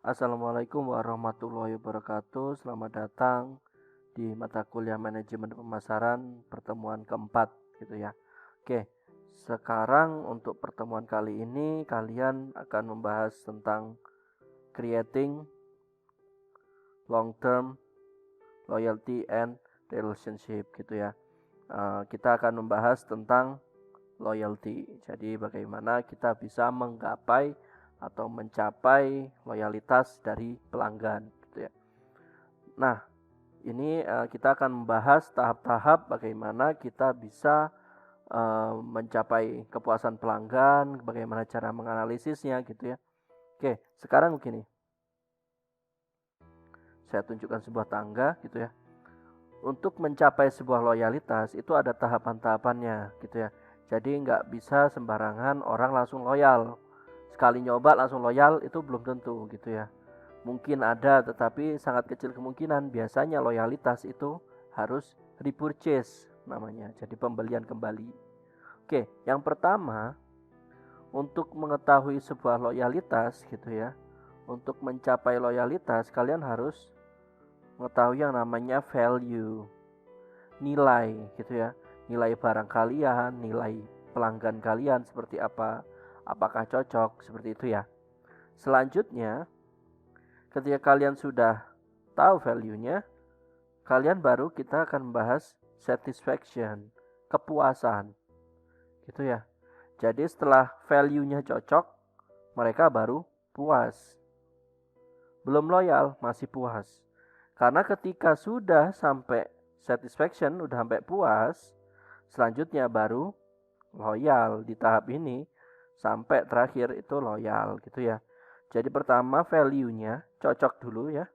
Assalamualaikum warahmatullahi wabarakatuh. Selamat datang di mata kuliah manajemen pemasaran pertemuan keempat gitu ya. Oke, sekarang untuk pertemuan kali ini kalian akan membahas tentang creating long term loyalty and relationship gitu ya. Kita akan membahas tentang loyalty. Jadi bagaimana kita bisa menggapai atau mencapai loyalitas dari pelanggan gitu ya. Nah, ini kita akan membahas tahap-tahap bagaimana kita bisa mencapai kepuasan pelanggan, bagaimana cara menganalisisnya gitu ya. Oke, sekarang begini. Saya tunjukkan sebuah tangga gitu ya. Untuk mencapai sebuah loyalitas itu ada tahapan-tahapannya gitu ya. Jadi nggak bisa sembarangan orang langsung loyal. Sekali nyoba langsung loyal itu belum tentu gitu ya. Mungkin ada tetapi sangat kecil kemungkinan. Biasanya loyalitas itu harus repurchase namanya. Jadi pembelian kembali. Oke, yang pertama untuk mengetahui sebuah loyalitas gitu ya. Untuk mencapai loyalitas kalian harus mengetahui yang namanya value, nilai gitu ya. Nilai barang kalian, nilai pelanggan kalian seperti apa, apakah cocok, seperti itu ya. Selanjutnya, ketika kalian sudah tahu value-nya, kalian baru kita akan membahas satisfaction, kepuasan. Gitu ya. Jadi setelah value-nya cocok, mereka baru puas. Belum loyal, masih puas. Karena ketika sudah sampai satisfaction, udah sampai puas, selanjutnya baru loyal di tahap ini sampai terakhir itu loyal gitu ya. Jadi pertama value-nya cocok dulu ya.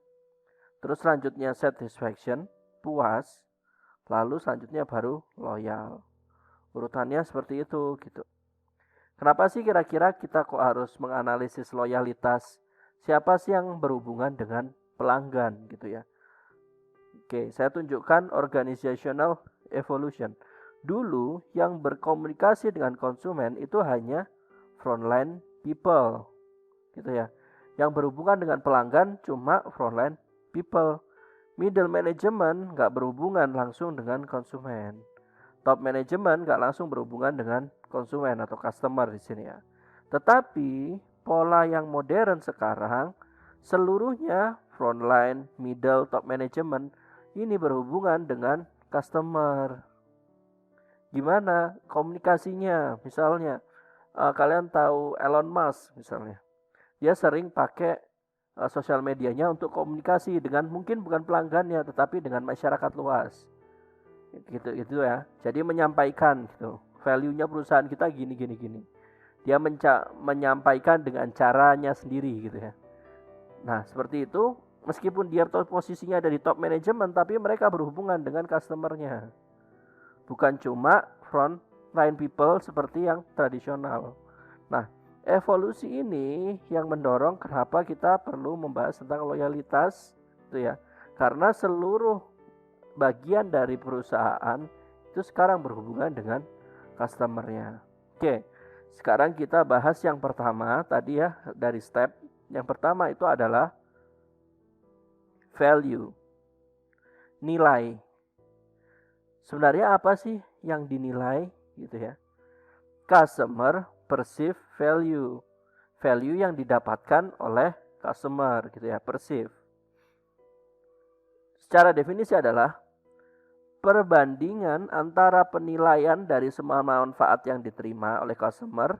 Terus selanjutnya satisfaction, puas. Lalu selanjutnya baru loyal. Urutannya seperti itu gitu. Kenapa sih kira-kira kita kok harus menganalisis loyalitas? Siapa sih yang berhubungan dengan pelanggan gitu ya? Oke, saya tunjukkan organizational evolution. Dulu yang berkomunikasi dengan konsumen itu hanya frontline people, gitu ya. Yang berhubungan dengan pelanggan cuma frontline people. Middle management nggak berhubungan langsung dengan konsumen. Top management nggak langsung berhubungan dengan konsumen atau customer di sini ya. Tetapi pola yang modern sekarang seluruhnya frontline, middle, top management ini berhubungan dengan customer. Gimana komunikasinya? Misalnya kalian tahu Elon Musk misalnya. Dia sering pakai sosial medianya untuk komunikasi dengan mungkin bukan pelanggannya tetapi dengan masyarakat luas. Gitu ya. Jadi menyampaikan gitu. Value-nya perusahaan kita gini gini gini. Dia menyampaikan dengan caranya sendiri gitu ya. Nah, seperti itu, meskipun dia posisinya ada di top manajemen, tapi mereka berhubungan dengan customernya. Bukan cuma front line people seperti yang tradisional. Nah, evolusi ini yang mendorong kenapa kita perlu membahas tentang loyalitas, itu ya. Karena seluruh bagian dari perusahaan itu sekarang berhubungan dengan customernya. Oke, sekarang kita bahas yang pertama tadi ya dari step. Yang pertama itu adalah value, nilai. Sebenarnya apa sih yang dinilai gitu ya? Customer perceive value. Value yang didapatkan oleh customer gitu ya, perceive. Secara definisi adalah perbandingan antara penilaian dari semua manfaat yang diterima oleh customer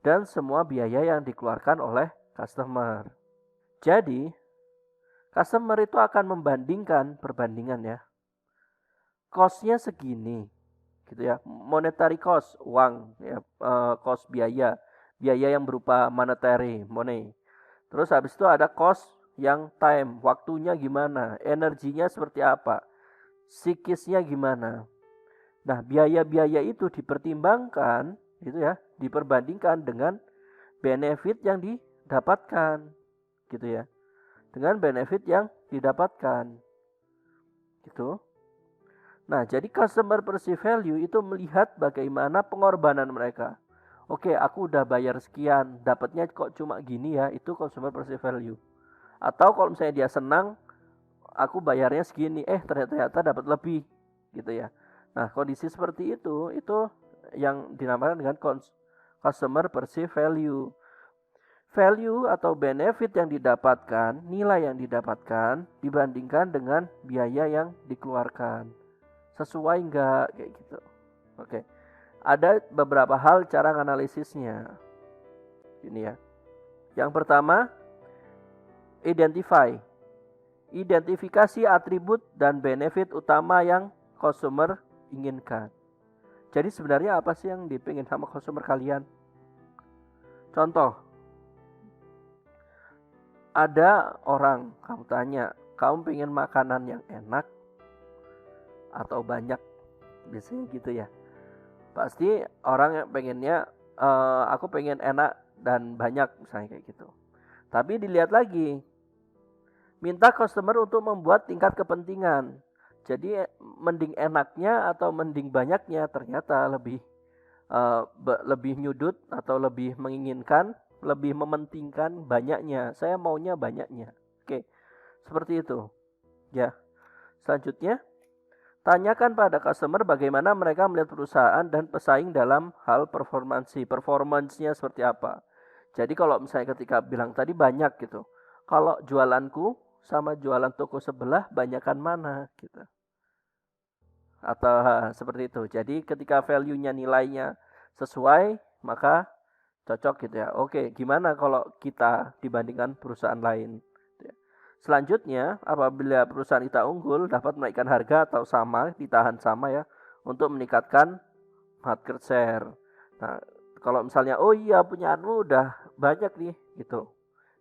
dan semua biaya yang dikeluarkan oleh customer. Jadi, customer itu akan membandingkan perbandingan ya. Cost-nya segini, gitu ya. Monetary cost, uang, ya, cost biaya yang berupa monetary, money. Terus habis itu ada cost yang time, waktunya gimana, energinya seperti apa, psikisnya gimana. Nah, biaya-biaya itu dipertimbangkan, gitu ya, diperbandingkan dengan benefit yang didapatkan, gitu ya. Dengan benefit yang didapatkan, gitu. Nah, jadi customer perceive value itu melihat bagaimana pengorbanan mereka. Oke, aku udah bayar sekian, dapatnya kok cuma gini ya, itu customer perceive value. Atau kalau misalnya dia senang, aku bayarnya segini, ternyata dapat lebih gitu ya. Nah, kondisi seperti itu yang dinamakan dengan customer perceived value. Value atau benefit yang didapatkan, nilai yang didapatkan dibandingkan dengan biaya yang dikeluarkan. Sesuai enggak kayak gitu. Oke. Ada beberapa hal cara analisisnya. Ini ya. Yang pertama, identifikasi atribut dan benefit utama yang customer inginkan. Jadi sebenarnya apa sih yang dipingin sama customer kalian? Contoh, ada orang kamu tanya, kamu pengen makanan yang enak atau banyak? Biasanya gitu ya. Pasti orang yang pengennya, aku pengen enak dan banyak misalnya kayak gitu. Tapi dilihat lagi, minta customer untuk membuat tingkat kepentingan. Jadi mending enaknya atau mending banyaknya, ternyata lebih nyudut atau lebih menginginkan, lebih mementingkan banyaknya. Saya maunya banyaknya. Oke, seperti itu. Ya. Selanjutnya, tanyakan pada customer bagaimana mereka melihat perusahaan dan pesaing dalam hal performance-nya seperti apa. Jadi kalau misalnya ketika bilang tadi banyak gitu, kalau jualanku sama jualan toko sebelah banyakan mana gitu. Atau seperti itu. Jadi ketika value-nya, nilainya sesuai, maka cocok gitu ya. Oke, gimana kalau kita dibandingkan perusahaan lain? Selanjutnya, apabila perusahaan kita unggul, dapat menaikkan harga atau sama, ditahan sama ya, untuk meningkatkan market share. Nah, kalau misalnya, oh iya punya anu udah banyak nih, gitu.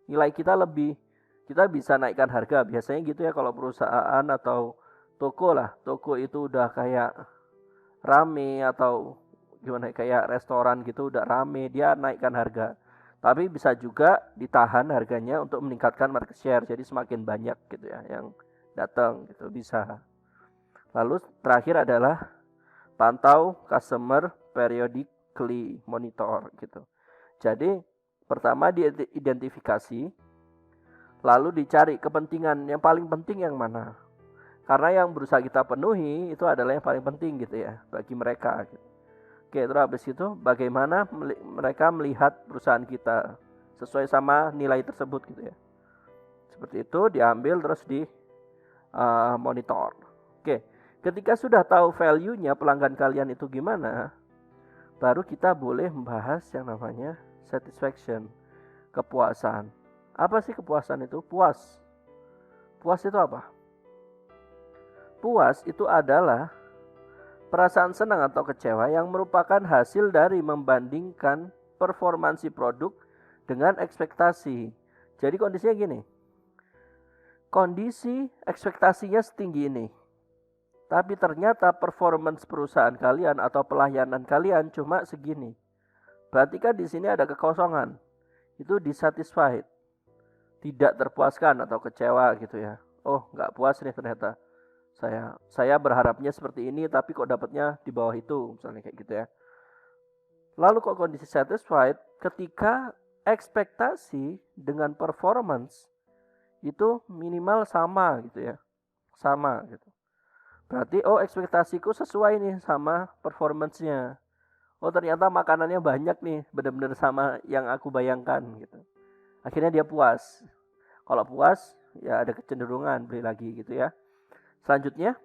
Nilai kita lebih, kita bisa naikkan harga. Biasanya gitu ya kalau perusahaan atau toko lah. Toko itu udah kayak rame atau gimana kayak restoran gitu udah rame, dia naikkan harga. Tapi bisa juga ditahan harganya untuk meningkatkan market share. Jadi semakin banyak gitu ya yang datang gitu bisa. Lalu terakhir adalah pantau customer periodically monitor gitu. Jadi pertama diidentifikasi, lalu dicari kepentingan yang paling penting yang mana. Karena yang berusaha kita penuhi itu adalah yang paling penting gitu ya bagi mereka gitu. Oke, terus habis itu bagaimana mereka melihat perusahaan kita sesuai sama nilai tersebut gitu ya. Seperti itu diambil terus di monitor. Oke, ketika sudah tahu value-nya pelanggan kalian itu gimana, baru kita boleh membahas yang namanya satisfaction, kepuasan. Apa sih kepuasan itu? Puas. Puas itu apa? Puas itu adalah perasaan senang atau kecewa yang merupakan hasil dari membandingkan performansi produk dengan ekspektasi. Jadi kondisinya gini. Kondisi ekspektasinya setinggi ini. Tapi ternyata performance perusahaan kalian atau pelayanan kalian cuma segini. Berarti kan di sini ada kekosongan. Itu dissatisfied. Tidak terpuaskan atau kecewa gitu ya. Oh, nggak puas nih ternyata. Saya berharapnya seperti ini tapi kok dapatnya di bawah itu misalnya kayak gitu ya. Lalu kok kondisi satisfied ketika ekspektasi dengan performance itu minimal sama gitu ya. Sama gitu. Berarti ekspektasiku sesuai nih sama performance-nya. Oh ternyata makanannya banyak nih, benar-benar sama yang aku bayangkan gitu. Akhirnya dia puas. Kalau puas ya ada kecenderungan beli lagi gitu ya. Selanjutnya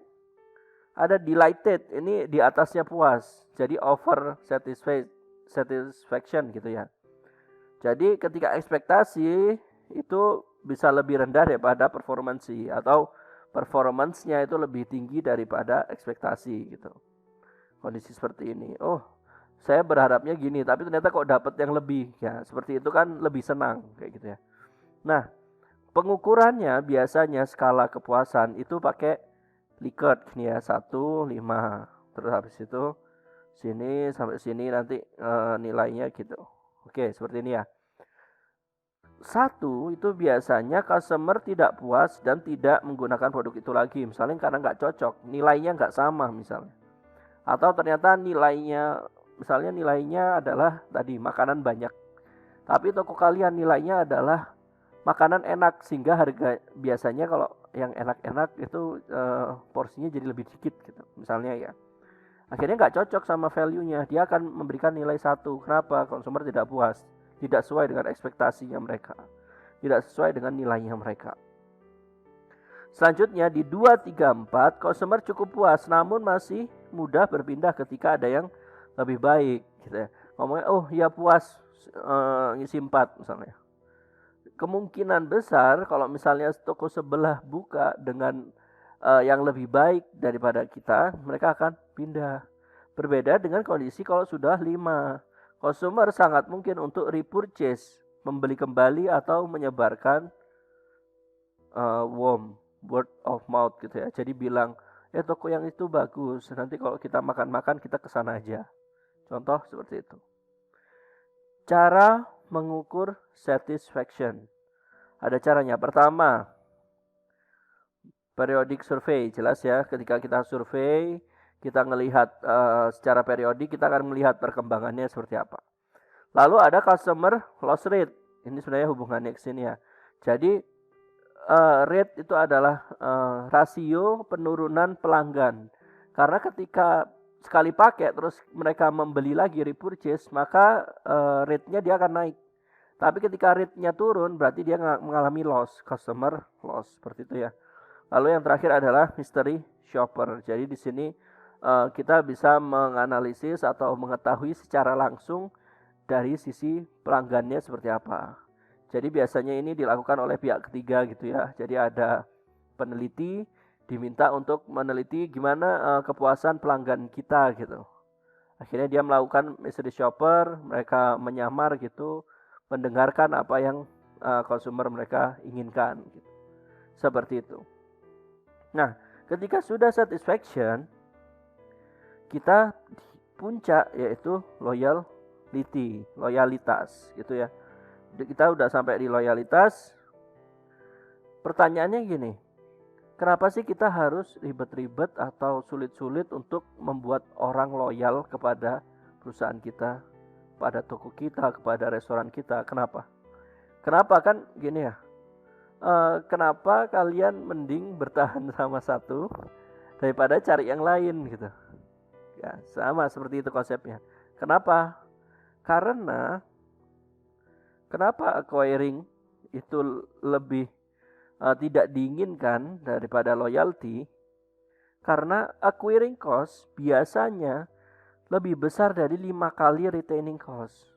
ada delighted, ini di atasnya puas. Jadi over satisfaction gitu ya. Jadi ketika ekspektasi itu bisa lebih rendah daripada performansi atau performance-nya itu lebih tinggi daripada ekspektasi gitu. Kondisi seperti ini. Oh, saya berharapnya gini, tapi ternyata kok dapat yang lebih ya. Seperti itu kan lebih senang kayak gitu ya. Nah, pengukurannya biasanya skala kepuasan itu pakai Likert nih ya 1, 5. Terus habis itu sini sampai sini nanti nilainya gitu. Oke, seperti ini ya. 1 itu biasanya customer tidak puas dan tidak menggunakan produk itu lagi. Misalnya karena nggak cocok, nilainya nggak sama misalnya. Atau ternyata misalnya nilainya adalah tadi makanan banyak. Tapi toko kalian nilainya adalah makanan enak sehingga harga biasanya kalau yang enak-enak itu porsinya jadi lebih dikit gitu misalnya ya. Akhirnya nggak cocok sama value-nya, dia akan memberikan nilai 1. Kenapa? Konsumer tidak puas, tidak sesuai dengan ekspektasinya mereka, tidak sesuai dengan nilainya mereka. Selanjutnya di 2, 3, 4 konsumer cukup puas namun masih mudah berpindah ketika ada yang lebih baik gitu ya. Ngomongnya oh ya puas ngisi 4 misalnya. Kemungkinan besar kalau misalnya toko sebelah buka dengan yang lebih baik daripada kita, mereka akan pindah. Berbeda dengan kondisi kalau sudah 5. Konsumer sangat mungkin untuk repurchase, membeli kembali atau menyebarkan word of mouth gitu ya. Jadi bilang, toko yang itu bagus, nanti kalau kita makan-makan kita kesana aja. Contoh seperti itu. Cara mengukur satisfaction. Ada caranya. Pertama, periodic survey. Jelas ya, ketika kita survei, kita melihat secara periodik, kita akan melihat perkembangannya seperti apa. Lalu ada customer loss rate. Ini sebenarnya hubungannya ke sini ya. Jadi rate itu adalah rasio penurunan pelanggan. Karena ketika sekali pakai terus mereka membeli lagi repurchase, maka rate-nya dia akan naik. Tapi ketika rate-nya turun berarti dia mengalami loss, customer loss seperti itu ya. Lalu yang terakhir adalah mystery shopper. Jadi di sini kita bisa menganalisis atau mengetahui secara langsung dari sisi pelanggannya seperti apa. Jadi biasanya ini dilakukan oleh pihak ketiga gitu ya. Jadi ada peneliti diminta untuk meneliti gimana kepuasan pelanggan kita gitu. Akhirnya dia melakukan mystery shopper, mereka menyamar gitu, mendengarkan apa yang konsumer mereka inginkan gitu. Seperti itu. Nah, ketika sudah satisfaction, kita di puncak yaitu loyalitas gitu ya. Kita udah sampai di loyalitas. Pertanyaannya gini, kenapa sih kita harus ribet-ribet atau sulit-sulit untuk membuat orang loyal kepada perusahaan kita, pada toko kita, kepada restoran kita? Kenapa? Kenapa kan gini ya? Kenapa kalian mending bertahan sama satu daripada cari yang lain gitu? Ya, sama seperti itu konsepnya. Kenapa? Karena kenapa acquiring itu lebih tidak diinginkan daripada loyalty? Karena acquiring cost biasanya lebih besar dari 5 kali retaining cost.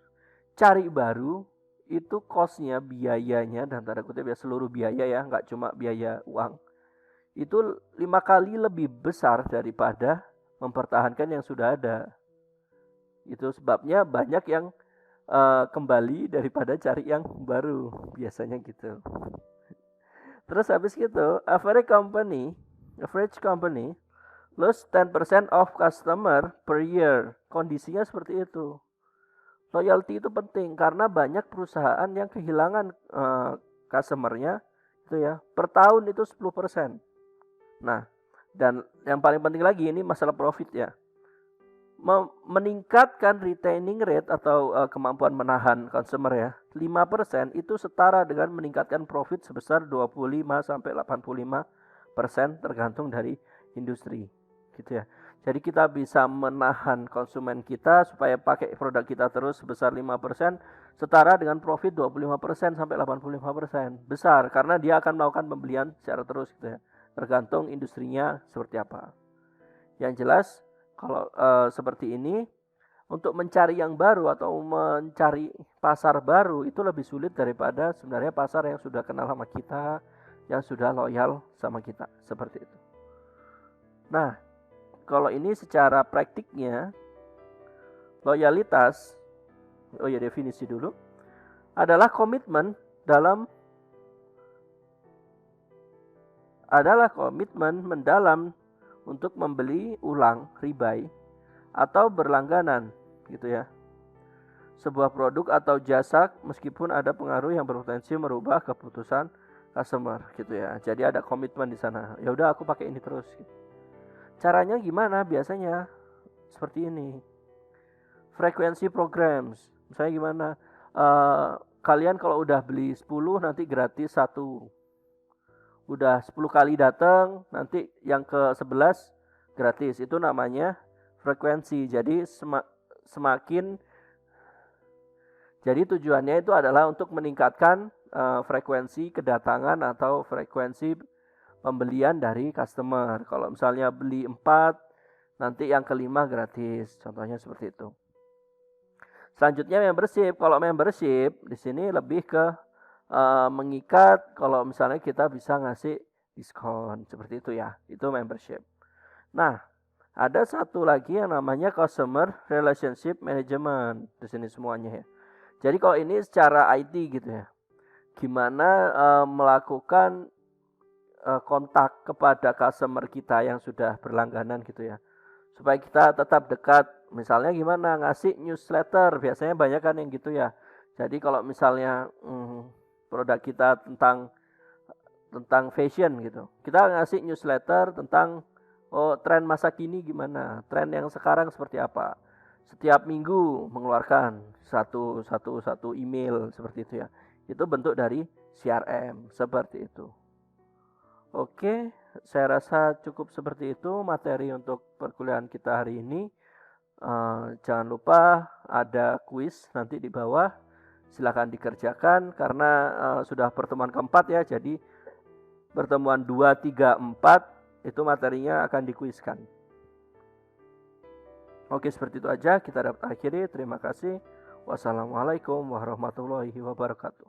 Cari baru itu costnya, biayanya dan tanda kutip ya seluruh biaya ya, nggak cuma biaya uang. Itu 5 kali lebih besar daripada mempertahankan yang sudah ada. Itu sebabnya banyak yang kembali daripada cari yang baru, biasanya gitu. Terus habis gitu, average company lose 10% of customer per year. Kondisinya seperti itu. Loyalty itu penting karena banyak perusahaan yang kehilangan customernya itu ya. Per tahun itu 10%. Nah, dan yang paling penting lagi ini masalah profit ya. Meningkatkan retaining rate atau kemampuan menahan consumer ya, 5% itu setara dengan meningkatkan profit sebesar 25-85% tergantung dari industri gitu ya. Jadi kita bisa menahan konsumen kita supaya pakai produk kita terus sebesar 5%, setara dengan profit 25% sampai 85%. Besar karena dia akan melakukan pembelian secara terus gitu ya. Tergantung industrinya seperti apa. Yang jelas kalau seperti ini, untuk mencari yang baru atau mencari pasar baru itu lebih sulit daripada sebenarnya pasar yang sudah kenal sama kita, yang sudah loyal sama kita, seperti itu. Nah, kalau ini secara praktiknya, loyalitas, definisi dulu, adalah komitmen mendalam untuk membeli ulang, rebuy, atau berlangganan gitu ya. Sebuah produk atau jasa meskipun ada pengaruh yang berpotensi merubah keputusan customer gitu ya. Jadi ada komitmen di sana. Ya udah aku pakai ini terus. Gitu. Caranya gimana? Biasanya seperti ini. Frekuensi programs. Misalnya gimana? kalian kalau udah beli 10 nanti gratis 1. Udah 10 kali datang, nanti yang ke 11 gratis. Itu namanya frekuensi. Jadi semakin jadi tujuannya itu adalah untuk meningkatkan frekuensi kedatangan atau frekuensi pembelian dari customer. Kalau misalnya beli 4, nanti yang kelima gratis. Contohnya seperti itu. Selanjutnya membership. Kalau membership di sini lebih ke mengikat kalau misalnya kita bisa ngasih diskon seperti itu ya. Itu membership. Nah, ada satu lagi yang namanya customer relationship management di sini semuanya ya. Jadi kalau ini secara IT gitu ya. Gimana melakukan kontak kepada customer kita yang sudah berlangganan gitu ya. Supaya kita tetap dekat. Misalnya gimana ngasih newsletter, biasanya banyak kan yang gitu ya. Jadi kalau misalnya produk kita tentang fashion gitu, kita ngasih newsletter tentang tren masa kini gimana, tren yang sekarang seperti apa. Setiap minggu mengeluarkan satu email seperti itu ya. Itu bentuk dari CRM seperti itu. Oke, saya rasa cukup seperti itu materi untuk perkuliahan kita hari ini. Jangan lupa ada kuis nanti di bawah. Silakan dikerjakan karena sudah pertemuan keempat ya. Jadi pertemuan 2, 3, 4 itu materinya akan dikuiskan. Oke, seperti itu aja kita dapat akhiri. Terima kasih. Wassalamualaikum warahmatullahi wabarakatuh.